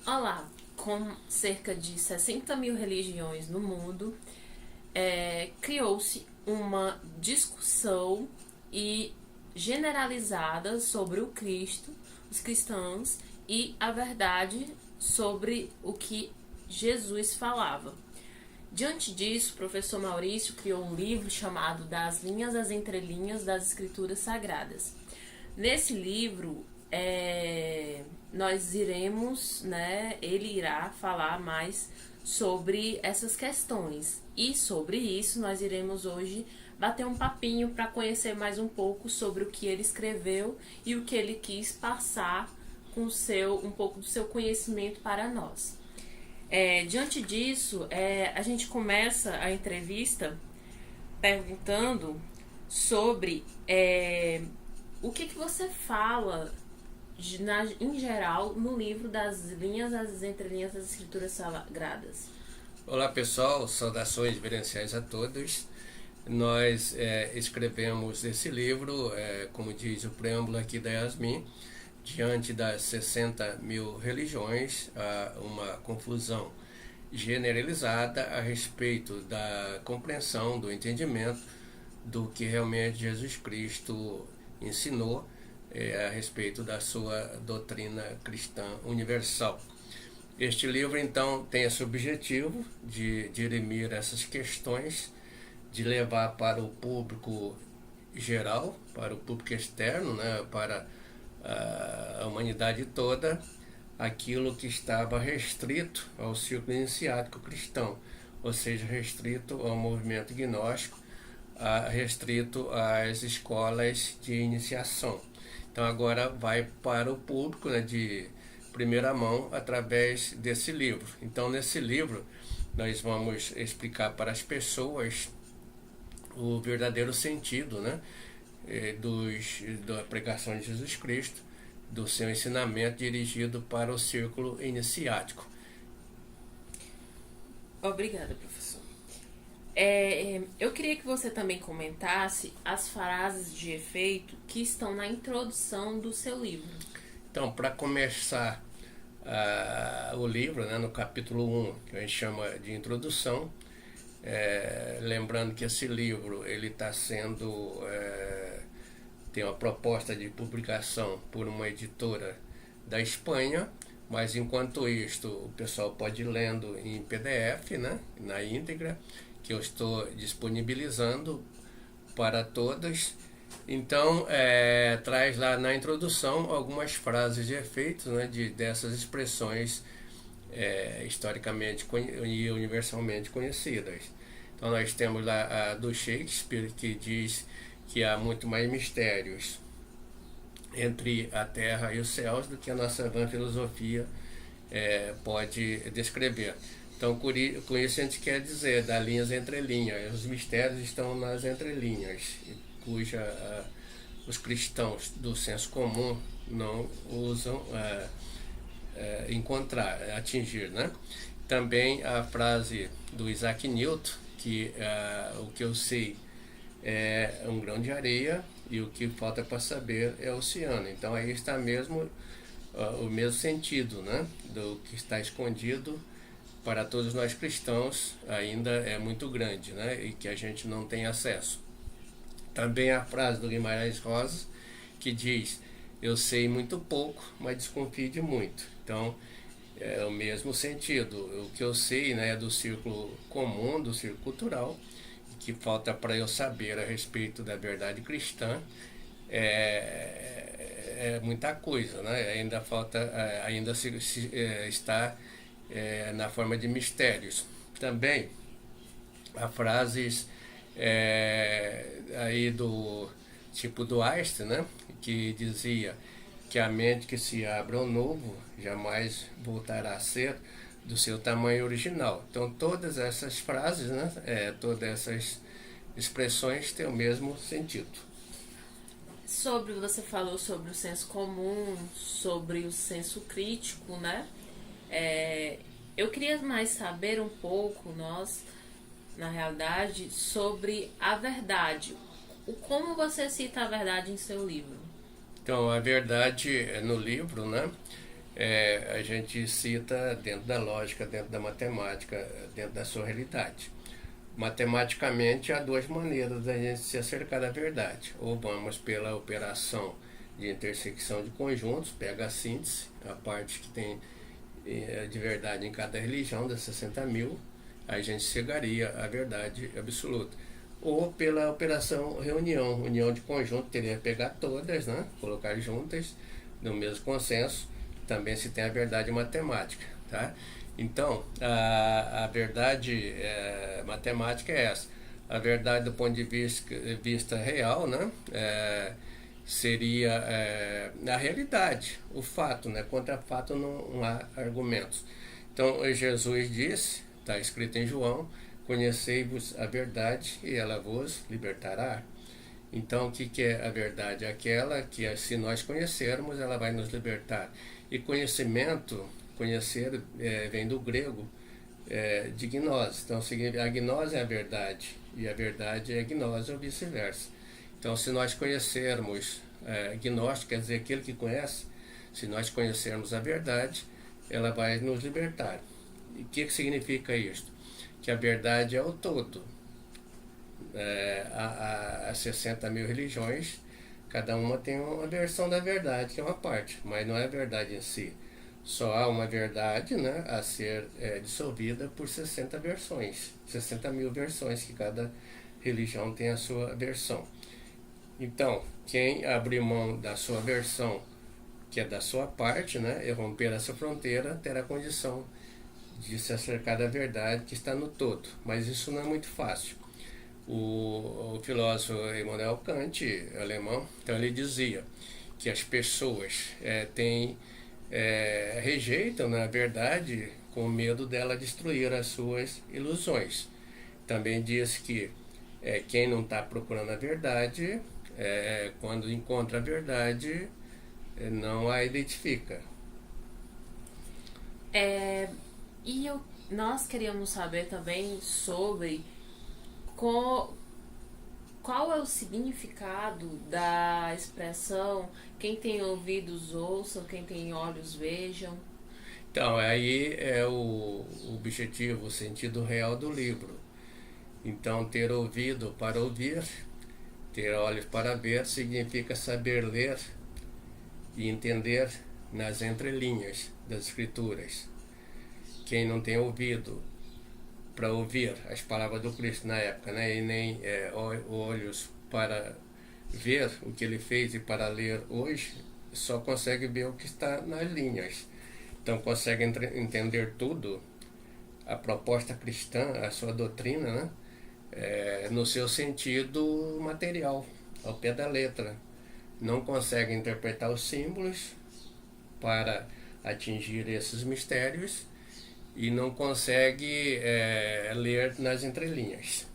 Olá, com cerca de 60 mil religiões no mundo, criou-se uma discussão e generalizada sobre o Cristo, os cristãos e a verdade sobre o que Jesus falava. Diante disso, o professor Maurício criou um livro chamado Das Linhas às Entrelinhas das Escrituras Sagradas. Nesse livro, nós iremos, ele irá falar mais sobre essas questões. E sobre isso, nós iremos hoje bater um papinho para conhecer mais um pouco sobre o que ele escreveu e o que ele quis passar com um pouco do seu conhecimento para nós. Diante disso, a gente começa a entrevista perguntando sobre o que você fala em geral no livro Das Linhas às Entrelinhas das Escrituras Sagradas. Olá pessoal, saudações reverenciais a todos. Nós escrevemos esse livro, como diz o preâmbulo aqui da Yasmin, diante das 60 mil religiões, há uma confusão generalizada a respeito da compreensão, do entendimento do que realmente Jesus Cristo ensinou a respeito da sua doutrina cristã universal. Este livro, então, tem esse objetivo de dirimir essas questões, de levar para o público geral, para o público externo, para a humanidade toda, aquilo que estava restrito ao círculo iniciático cristão, ou seja, restrito ao movimento gnóstico, restrito às escolas de iniciação. Então agora vai para o público, de primeira mão através desse livro. Então nesse livro nós vamos explicar para as pessoas o verdadeiro sentido, da pregação de Jesus Cristo, do seu ensinamento dirigido para o círculo iniciático. Obrigada, professor. Eu queria que você também comentasse as frases de efeito que estão na introdução do seu livro. Então, para começar o livro, no capítulo 1, que a gente chama de introdução, lembrando que esse livro ele está sendo tem uma proposta de publicação por uma editora da Espanha, mas enquanto isto o pessoal pode ir lendo em PDF, na íntegra, que eu estou disponibilizando para todos. Então traz lá na introdução algumas frases de efeitos, dessas expressões historicamente e universalmente conhecidas. Então nós temos lá a do Shakespeare, que diz que há muito mais mistérios entre a terra e os céus do que a nossa vã filosofia pode descrever. Então com isso a gente quer dizer das linhas entre linhas, os mistérios estão nas entrelinhas, cuja os cristãos do senso comum não usam encontrar, atingir, Também a frase do Isaac Newton, que o que eu sei é um grão de areia e o que falta para saber é o oceano. Então aí está mesmo o mesmo sentido, do que está escondido para todos nós cristãos ainda é muito grande, e que a gente não tem acesso. Também a frase do Guimarães Rosa, que diz: eu sei muito pouco, mas desconfio de muito. Então é o mesmo sentido. O que eu sei é do círculo comum, do círculo cultural, que falta para eu saber a respeito da verdade cristã é muita coisa, Ainda falta, ainda está na forma de mistérios. Também há frases aí do tipo do Einstein, que dizia que a mente que se abre ao novo jamais voltará a ser do seu tamanho original. Então todas essas frases, todas essas expressões têm o mesmo sentido. Você falou sobre o senso comum, sobre o senso crítico, eu queria mais saber um pouco, na realidade, sobre a verdade. Como você cita a verdade em seu livro? Então a verdade no livro, a gente cita dentro da lógica, dentro da matemática, dentro da sua realidade. Matematicamente, há duas maneiras da gente se acercar da verdade. Ou vamos pela operação de intersecção de conjuntos, pega a síntese, a parte que tem de verdade em cada religião, das 60 mil, aí a gente chegaria à verdade absoluta. Ou pela operação reunião, união de conjunto, teria que pegar todas, né? Colocar juntas no mesmo consenso, também se tem a verdade matemática, tá? Então, a verdade matemática é essa. A verdade do ponto de vista real, né? Seria a realidade, o fato, né? Contra fato não há argumentos. Então, Jesus disse, está escrito em João, conhecei-vos a verdade e ela vos libertará. Então, o que é a verdade? Aquela que, se nós conhecermos, ela vai nos libertar. E conhecimento, conhecer, vem do grego, de gnose. Então, a gnose é a verdade, e a verdade é a gnose, ou vice-versa. Então, se nós conhecermos, gnóstico quer dizer aquele que conhece, se nós conhecermos a verdade, ela vai nos libertar. E o que significa isto? Que a verdade é o todo. Há 60 mil religiões, cada uma tem uma versão da verdade, que é uma parte, mas não é a verdade em si. Só há uma verdade, né, a ser dissolvida por 60 versões, 60 mil versões, que cada religião tem a sua versão. Então, quem abrir mão da sua versão, que é da sua parte, né, e romper essa fronteira, terá condição de se acercar da verdade que está no todo. Mas isso não é muito fácil. O filósofo Immanuel Kant, alemão, então ele dizia que as pessoas rejeitam, na verdade, com medo dela destruir as suas ilusões. Também diz que quem não está procurando a verdade, quando encontra a verdade, não a identifica. Nós queríamos saber também sobre qual é o significado da expressão quem tem ouvidos ouçam, quem tem olhos vejam. Então, aí é o objetivo, o sentido real do livro. Então, ter ouvido para ouvir, ter olhos para ver, significa saber ler e entender nas entrelinhas das escrituras. Quem não tem ouvido para ouvir as palavras do Cristo na época, né, e nem olhos para ver o que ele fez e para ler hoje, só consegue ver o que está nas linhas. Então consegue entender tudo, a proposta cristã, a sua doutrina, né, no seu sentido material, ao pé da letra. Não consegue interpretar os símbolos para atingir esses mistérios e não consegue ler nas entrelinhas.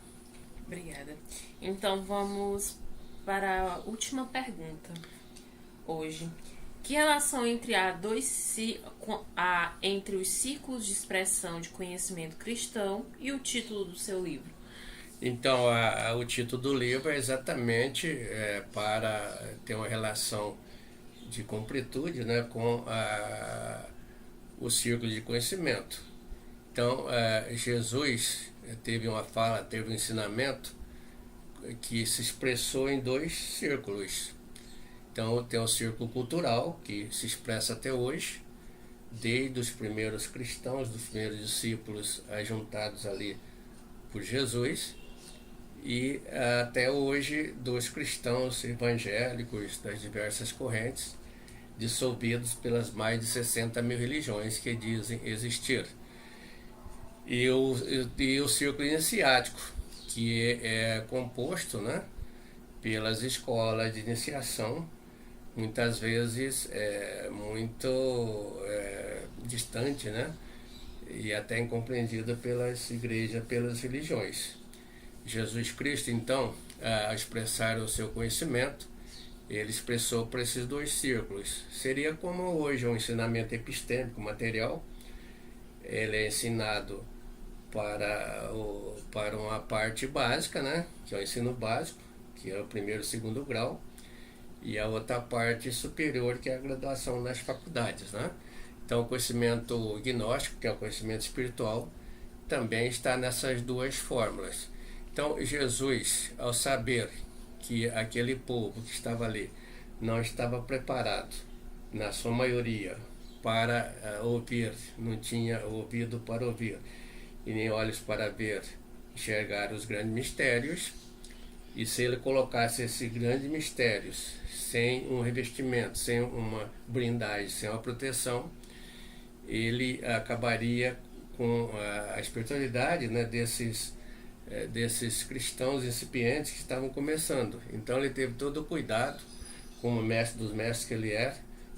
Obrigada. Então vamos para a última pergunta hoje. Que relação entre entre os círculos de expressão de conhecimento cristão e o título do seu livro? Então, o título do livro é exatamente para ter uma relação de completude, né, com o círculo de conhecimento. Então, Jesus teve uma fala, teve um ensinamento que se expressou em dois círculos. Então, tem o círculo cultural, que se expressa até hoje, desde os primeiros cristãos, dos primeiros discípulos ajuntados ali por Jesus, e até hoje dos cristãos evangélicos das diversas correntes, dissolvidos pelas mais de 60 mil religiões que dizem existir. E o círculo iniciático, que é composto, né, pelas escolas de iniciação, muitas vezes muito distante, né, e até incompreendida pelas igrejas, pelas religiões. Jesus Cristo, então, ao expressar o seu conhecimento, ele expressou para esses dois círculos. Seria como hoje um ensinamento epistêmico material. Ele é ensinado para uma parte básica, né, que é o ensino básico, que é o primeiro e segundo grau, e a outra parte superior, que é a graduação nas faculdades, né? Então, o conhecimento gnóstico, que é o conhecimento espiritual, também está nessas duas fórmulas. Então, Jesus, ao saber que aquele povo que estava ali não estava preparado, na sua maioria, para ouvir, não tinha ouvido para ouvir, e nem olhos para ver, enxergar os grandes mistérios, e se ele colocasse esses grandes mistérios sem um revestimento, sem uma blindagem, sem uma proteção, ele acabaria com a espiritualidade, né, desses cristãos incipientes que estavam começando. Então ele teve todo o cuidado, como mestre dos mestres que ele é,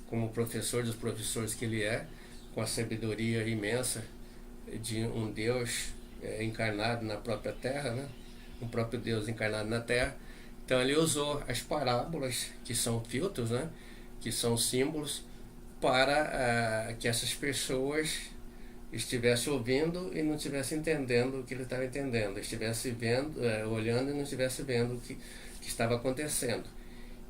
como professor dos professores que ele é, com a sabedoria imensa de um Deus encarnado na própria terra, né? Um próprio Deus encarnado na terra. Então ele usou as parábolas, que são filtros, né? Que são símbolos, para que essas pessoas estivessem ouvindo e não estivessem entendendo o que ele estava entendendo, estivesse vendo, olhando e não estivesse vendo o que estava acontecendo.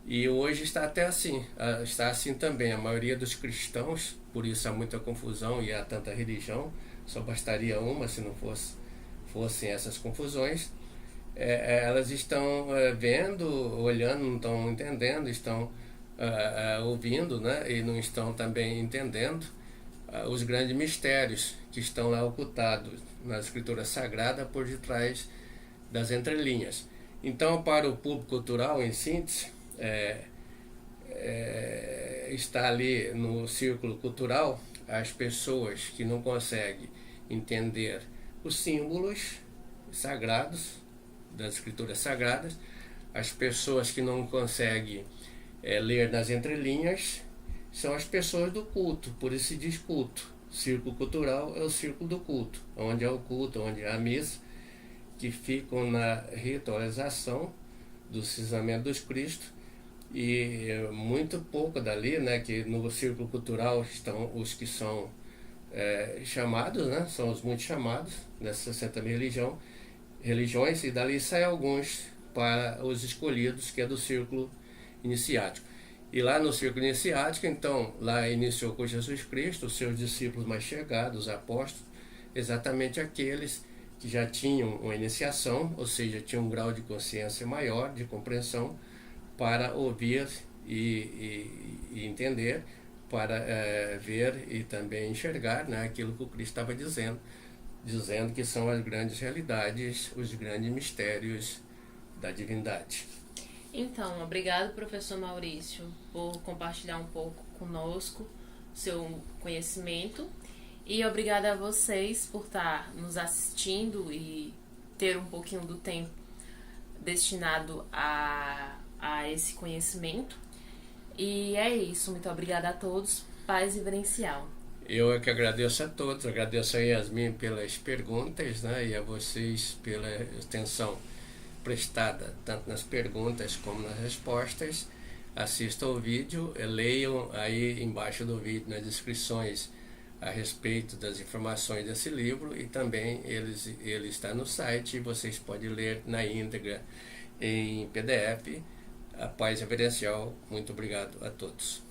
E hoje está até assim, está assim também. A maioria dos cristãos, por isso há muita confusão e há tanta religião, só bastaria uma se não fossem essas confusões. Elas estão vendo, olhando, não estão entendendo, estão ouvindo, né, e não estão também entendendo os grandes mistérios que estão lá ocultados na Escritura Sagrada por detrás das entrelinhas. Então, para o público cultural, em síntese, está ali no círculo cultural as pessoas que não conseguem entender os símbolos sagrados das Escrituras Sagradas, as pessoas que não conseguem ler nas entrelinhas, são as pessoas do culto, por isso se diz culto. Círculo cultural é o círculo do culto, onde é o culto, onde é a missa, que ficam na ritualização do cisamento dos Cristos, e muito pouco dali, né, que no círculo cultural estão os que são chamados, né, são os muito chamados, dessas 60 mil religiões, e dali saem alguns para os escolhidos, que é do círculo iniciático. E lá no círculo iniciático, então, lá iniciou com Jesus Cristo, os seus discípulos mais chegados, os apóstolos, exatamente aqueles que já tinham uma iniciação, ou seja, tinham um grau de consciência maior, de compreensão, para ouvir e entender, para ver e também enxergar, né, aquilo que o Cristo estava dizendo que são as grandes realidades, os grandes mistérios da divindade. Então, obrigado, professor Maurício, por compartilhar um pouco conosco o seu conhecimento, e obrigada a vocês por estar nos assistindo e ter um pouquinho do tempo destinado a esse conhecimento. E é isso, muito obrigada a todos, paz reverencial. Eu é que agradeço a todos, agradeço a Yasmin pelas perguntas, né, e a vocês pela atenção prestada, tanto nas perguntas como nas respostas. Assistam o vídeo, leiam aí embaixo do vídeo, nas descrições, a respeito das informações desse livro, e também ele está no site, e vocês podem ler na íntegra em PDF. A paz reverencial, muito obrigado a todos.